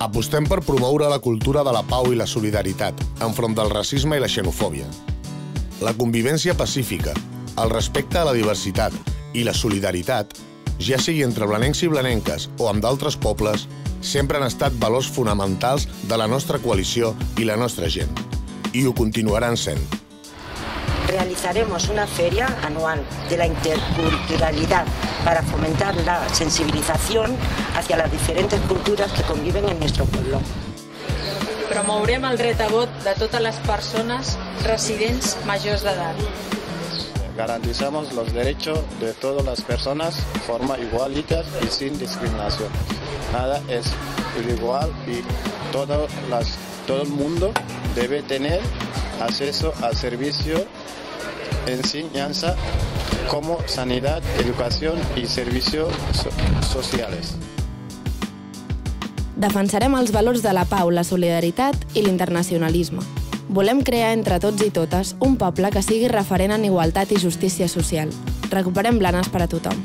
Apostem per promoure la cultura de la pau i la solidaritat enfront del racisme i la xenofòbia. La convivència pacífica, el respecte a la diversitat i la solidaritat, ja sigui entre blanencs i blanenques o amb d'altres pobles, sempre han estat valors fonamentals de la nostra coalició i la nostra gent. I ho continuaran sent. Realizaremos una feria anual de la interculturalidad para fomentar la sensibilización hacia las diferentes culturas que conviven en nuestro pueblo. Promourem el dret a vot de totes les persones residents majors d'edat. Garantizamos los derechos de todas las personas de forma igualitaria y sin discriminación. Nada es igual y todo el mundo debe tener acceso al servicio, enseñanza como sanidad, educación y servicios sociales. Defensarem els valors de la pau, la solidaritat i l'internacionalisme. Volem crear entre tots i totes un poble que sigui referent en igualtat i justícia social. Recuperem Blanes per a tothom.